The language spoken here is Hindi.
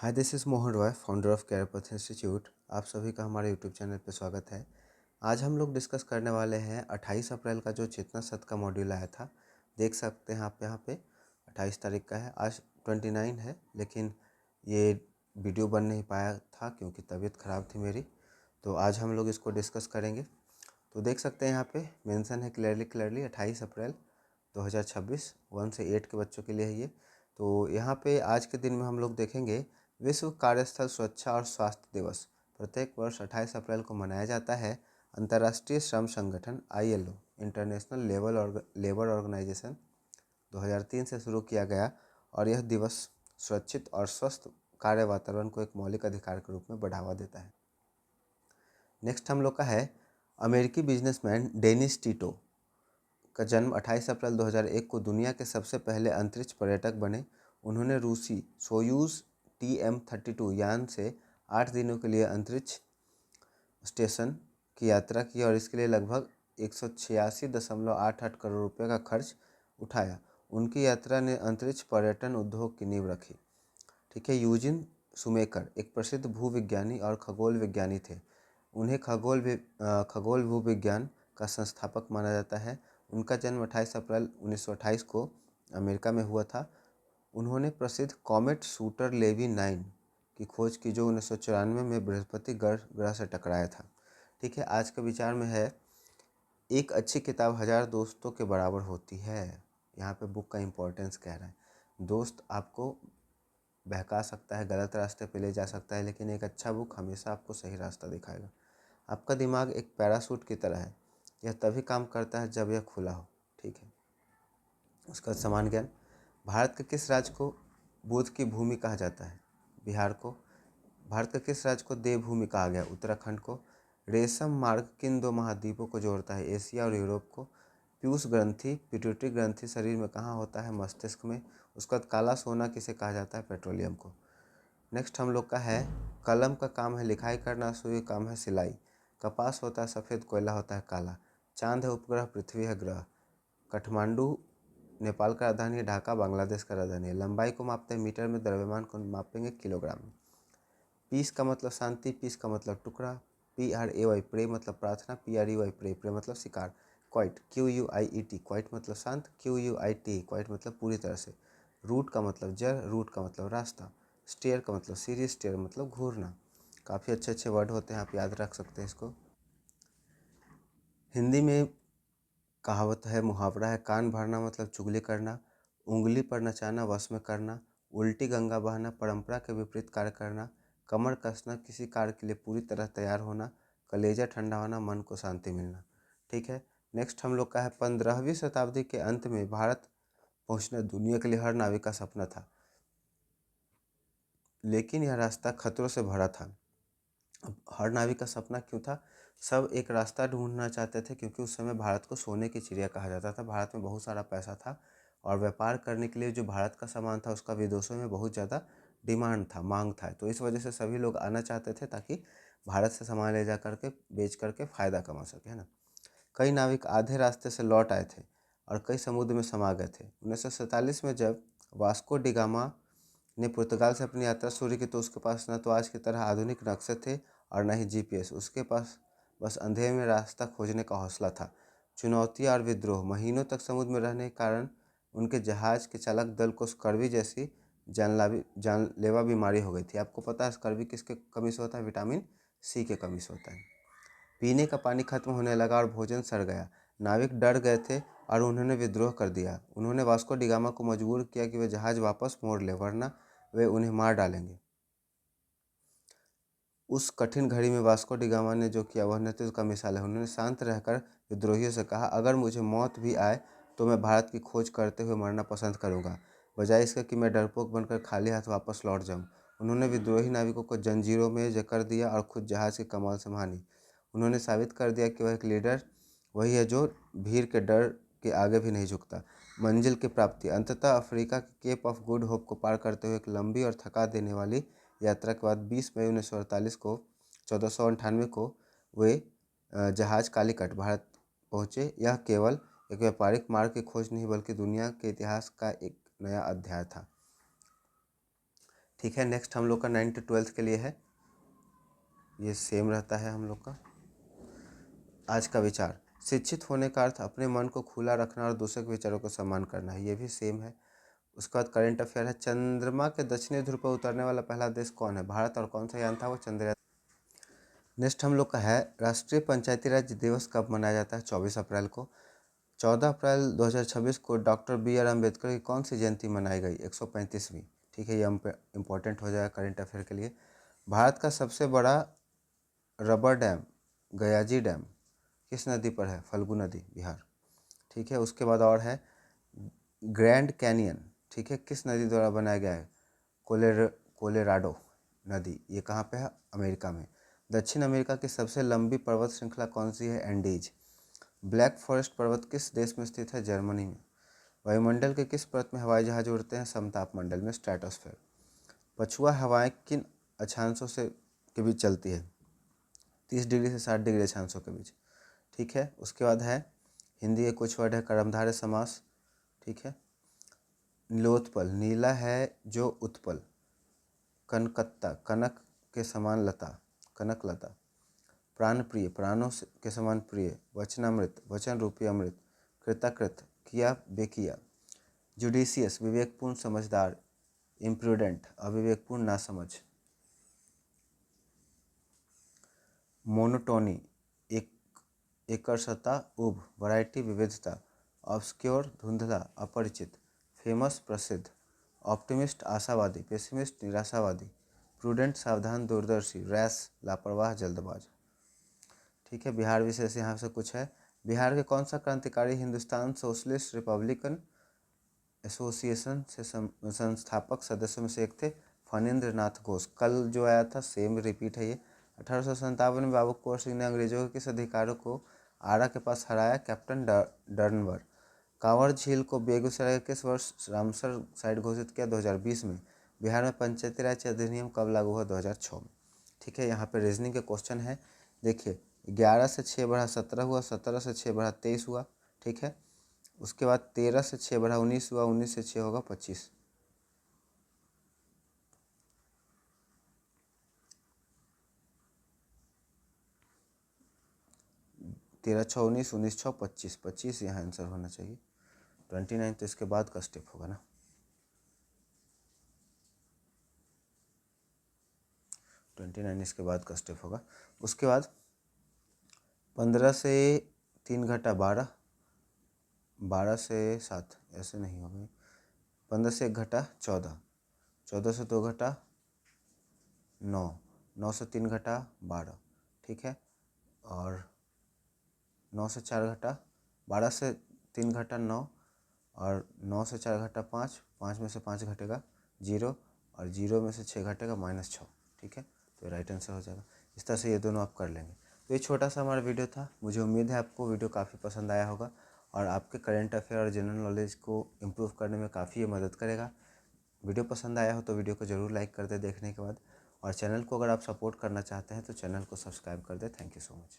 Hi, this is Mohan Roy, founder of career institute. आप सभी का हमारे यूट्यूब चैनल पर स्वागत है। आज हम लोग डिस्कस करने वाले हैं 28 अप्रैल का जो चेतना सत्र का मॉड्यूल आया था। देख सकते हैं आप यहाँ पे 28 तारीख का है। आज 29 है, लेकिन ये वीडियो बन नहीं पाया था क्योंकि तबीयत ख़राब थी मेरी। तो आज हम लोग इसको डिस्कस करेंगे। तो देख सकते हैं यहाँ पे मेंशन है क्लियरली 28 अप्रैल 2026 1 से 8 के बच्चों के लिए है ये। तो यहाँ पे आज के दिन में हम लोग देखेंगे विश्व कार्यस्थल सुरक्षा और स्वास्थ्य दिवस प्रत्येक वर्ष 28 अप्रैल को मनाया जाता है। अंतर्राष्ट्रीय श्रम संगठन ILO इंटरनेशनल लेबर ऑर्गेनाइजेशन 2003 से शुरू किया गया और यह दिवस सुरक्षित और स्वस्थ कार्य वातावरण को एक मौलिक अधिकार के रूप में बढ़ावा देता है। नेक्स्ट हम लोग का है अमेरिकी बिजनेसमैन डेनिस टीटो का जन्म 28 अप्रैल 2001 को दुनिया के सबसे पहले अंतरिक्ष पर्यटक बने। उन्होंने रूसी सोयूज़ TM-32 यान से 8 दिनों के लिए अंतरिक्ष स्टेशन की यात्रा की और इसके लिए लगभग 186.88 करोड़ रुपये का खर्च उठाया। उनकी यात्रा ने अंतरिक्ष पर्यटन उद्योग की नींव रखी। ठीक है। यूजिन सुमेकर एक प्रसिद्ध भूविज्ञानी और खगोल विज्ञानी थे। उन्हें खगोल भूविज्ञान का संस्थापक माना जाता है। उनका जन्म 28 अप्रैल 1928 को अमेरिका में हुआ था। उन्होंने प्रसिद्ध कॉमेट शूटर लेवी 9 की खोज की जो 1994 में बृहस्पति ग्रह से टकराया था। ठीक है। आज का विचार में है एक अच्छी किताब 1000 दोस्तों के बराबर होती है। यहाँ पे बुक का इम्पोर्टेंस कह रहा है। दोस्त आपको बहका सकता है, गलत रास्ते पे ले जा सकता है, लेकिन एक अच्छा बुक हमेशा आपको सही रास्ता दिखाएगा। आपका दिमाग एक पैराशूट की तरह है। यह तभी काम करता है जब यह खुला हो। ठीक है। उसका समान ज्ञान। भारत के किस राज्य को बुध की भूमि कहा जाता है? बिहार को। भारत के किस राज्य को देवभूमि कहा गया? उत्तराखंड को। रेशम मार्ग किन दो महाद्वीपों को जोड़ता है? एशिया और यूरोप को। पीयूष ग्रंथि पिट्यूटरी ग्रंथि शरीर में कहाँ होता है? मस्तिष्क में। उसका काला सोना किसे कहा जाता है? पेट्रोलियम को। नेक्स्ट हम लोग का है कलम का काम है लिखाई करना, सुई का काम है सिलाई। कपास होता है सफ़ेद, कोयला होता है काला। चांद है उपग्रह, पृथ्वी है ग्रह। काठमांडू नेपाल का राजधानी है, ढाका बांग्लादेश का राजधानी है। लंबाई को मापते हैं मीटर में, द्रव्यमान को मापेंगे किलोग्राम में। पीस का मतलब शांति, पीस का मतलब टुकड़ा। PRAY प्रे मतलब प्रार्थना, PREY प्रे मतलब शिकार। क्वाइट QUIET क्वाइट मतलब शांत, QUIT क्वाइट मतलब पूरी तरह से। रूट का मतलब जड़, रूट का मतलब रास्ता। स्टेयर का मतलब सीढ़ी, स्टेयर मतलब घूरना। काफ़ी अच्छे अच्छे वर्ड होते हैं, आप याद रख सकते हैं इसको। हिंदी में कहावत है, मुहावरा है, कान भरना मतलब चुगली करना, उंगली पर नचाना वश में करना, उल्टी गंगा बहना परंपरा के विपरीत कार्य करना, कमर कसना किसी कार्य के लिए पूरी तरह तैयार होना, कलेजा ठंडा होना मन को शांति मिलना। ठीक है। नेक्स्ट हम लोग का है 15वीं शताब्दी के अंत में भारत पहुंचना दुनिया के लिए हर नाविक का सपना था, लेकिन यह रास्ता खतरों से भरा था। अब हर नाविक का सपना क्यों था? सब एक रास्ता ढूंढना चाहते थे क्योंकि उस समय भारत को सोने की चिड़िया कहा जाता था। भारत में बहुत सारा पैसा था और व्यापार करने के लिए जो भारत का सामान था उसका विदेशों में बहुत ज़्यादा डिमांड था, मांग था। तो इस वजह से सभी लोग आना चाहते थे ताकि भारत से सामान ले जा करके बेच करके फ़ायदा कमा सके, है ना। कई नाविक आधे रास्ते से लौट आए थे और कई समुद्र में समा गए थे। 1947 में जब वास्को डिगामा ने पुर्तगाल से अपनी यात्रा शुरू की तो उसके पास न तो आज की तरह आधुनिक नक्शे थे और न ही GPS। उसके पास बस अंधेरे में रास्ता खोजने का हौसला था। चुनौतियाँ और विद्रोह। महीनों तक समुद्र में रहने के कारण उनके जहाज़ के चालक दल को स्कर्वी जैसी जानलेवा बीमारी हो गई थी। आपको पता है स्कर्वी किसके कमी से होता है? विटामिन C के कमी से होता है। पीने का पानी खत्म होने लगा और भोजन सड़ गया। नाविक डर गए थे और उन्होंने विद्रोह कर दिया। उन्होंने वास्को डिगामा को मजबूर किया कि वे जहाज़ वापस मोड़ ले, वरना वे उन्हें मार डालेंगे। उस कठिन घड़ी में वास्को डिगामा ने जो किया वह नेतृत्व का मिसाल है। उन्होंने शांत रहकर विद्रोहियों से कहा, अगर मुझे मौत भी आए तो मैं भारत की खोज करते हुए मरना पसंद करूंगा, बजाय इसके कि मैं डरपोक बनकर खाली हाथ वापस लौट जाऊं। उन्होंने विद्रोही नाविकों को जंजीरों में जकड़ दिया और खुद जहाज़ की कमान संभाली। उन्होंने साबित कर दिया कि वह एक लीडर वही है जो भीड़ के डर के आगे भी नहीं झुकता। मंजिल की प्राप्ति। अंततः अफ्रीका के केप ऑफ गुड होप को पार करते हुए एक लंबी और थका देने वाली यात्रा के बाद 20 मई 1948 को 1498 को वे जहाज़ कालीकट भारत पहुँचे। यह केवल एक व्यापारिक मार्ग की खोज नहीं बल्कि दुनिया के इतिहास का एक नया अध्याय था। ठीक है। नेक्स्ट हम लोग का 9th to 12th के लिए है, ये सेम रहता है हम लोग का। आज का विचार, शिक्षित होने का अर्थ अपने मन को खुला रखना और दूसरे के विचारों को सम्मान करना है, ये भी सेम है। उसके बाद करेंट अफेयर है, चंद्रमा के दक्षिणी ध्रुव पर उतरने वाला पहला देश कौन है? भारत। और कौन सा यान था वो? चंद्रयान। नेक्स्ट हम लोग का है, राष्ट्रीय पंचायती राज दिवस कब मनाया जाता है? 24 अप्रैल को। 14 अप्रैल 2026 को डॉक्टर BR अम्बेडकर की कौन सी जयंती मनाई गई? 135वीं। ठीक है, ये इम्पोर्टेंट हो जाएगा करेंट अफेयर के लिए। भारत का सबसे बड़ा रबर डैम गयाजी डैम किस नदी पर है? फल्गु नदी, बिहार। ठीक है। उसके बाद और है ग्रैंड कैनियन, ठीक है, किस नदी द्वारा बनाया गया है? कोलोराडो नदी, ये कहाँ पे है? अमेरिका में। दक्षिण अमेरिका की सबसे लंबी पर्वत श्रृंखला कौन सी है? एंडीज। ब्लैक फॉरेस्ट पर्वत किस देश में स्थित है? जर्मनी में। वायुमंडल के किस परत में हवाई जहाज उड़ते हैं? समताप मंडल में, स्ट्रेटोस्फेयर। पछुआ हवाएं किन अक्षांशों से के बीच चलती है? 30 डिग्री से 60 डिग्री अक्षांशों के बीच। ठीक है। उसके बाद है हिंदी के कुछ वर्ड है, कर्मधारय समास। ठीक है। नीलोत्पल, नीला है जो उत्पल। कनकत्ता, कनक के समान लता, कनक लता। प्राण प्रिय, प्राणों के समान प्रिय। वचनामृत, वचन रूपी अमृत। कृतकृत, किया बेकिया। जुडिशियस, विवेकपूर्ण समझदार। इम्प्रूडेंट, अविवेकपूर्ण नासमझ। मोनोटोनी, एक एकरसता, उब। वैरायटी, विविधता। ऑब्सक्योर, धुंधला, अपरिचित। फेमस, प्रसिद्ध। ऑप्टिमिस्ट, आशावादी। पेसिमिस्ट, निराशावादी। प्रूडेंट, सावधान, दूरदर्शी। रैश, लापरवाह, जल्दबाज। ठीक है। बिहार विशेष यहाँ से कुछ है, बिहार के कौन सा क्रांतिकारी हिंदुस्तान सोशलिस्ट रिपब्लिकन एसोसिएशन से संस्थापक सदस्यों में से एक थे? फणींद्र नाथ घोष। कल जो आया था सेम रिपीट है ये। 1857 में बाबू कुंवर सिंह ने अंग्रेजों के किस अधिकारियों को आरा के पास हराया? कैप्टन डर्नवर। कांवर झील को बेगूसराय के किस वर्ष रामसर साइट घोषित किया? 2020 में। बिहार में पंचायती राज अधिनियम कब लागू हुआ? 2006 में। ठीक है। यहाँ पे रीजनिंग के क्वेश्चन है, देखिए 11 से 6 बढ़ा 17 हुआ, 17 से 6 बढ़ा 23 हुआ। ठीक है। उसके बाद 13 से 6 बढ़ा 19 हुआ, 19 से 6 होगा 25। 13 6 19, 19 6 25, 25 यहाँ आंसर होना चाहिए। 29 तो इसके बाद का स्टेप होगा ना। 29 इसके बाद का स्टेप होगा। उसके बाद 15 से 3 घटा 12, 12 से 7 ऐसे नहीं होगा। 15 से 1 घटा 14, 14 से 2 घटा 9, 9 से 3 घटा 12। ठीक है। और 9 से 4 घटा 12 से 3 घटा 9, और 9 से 4 घटा 5, 5 में से 5 घटेगा 0, और 0 में से 6 घटेगा -6। ठीक है। तो राइट आंसर हो जाएगा। इस तरह से ये दोनों आप कर लेंगे। तो ये छोटा सा हमारा वीडियो था। मुझे उम्मीद है आपको वीडियो काफ़ी पसंद आया होगा और आपके करेंट अफेयर और जनरल नॉलेज को इम्प्रूव करने में काफ़ी ये मदद करेगा। वीडियो पसंद आया हो तो वीडियो को ज़रूर लाइक कर दे देखने के बाद, और चैनल को अगर आप सपोर्ट करना चाहते हैं तो चैनल को सब्सक्राइब कर दे। Thank you so much.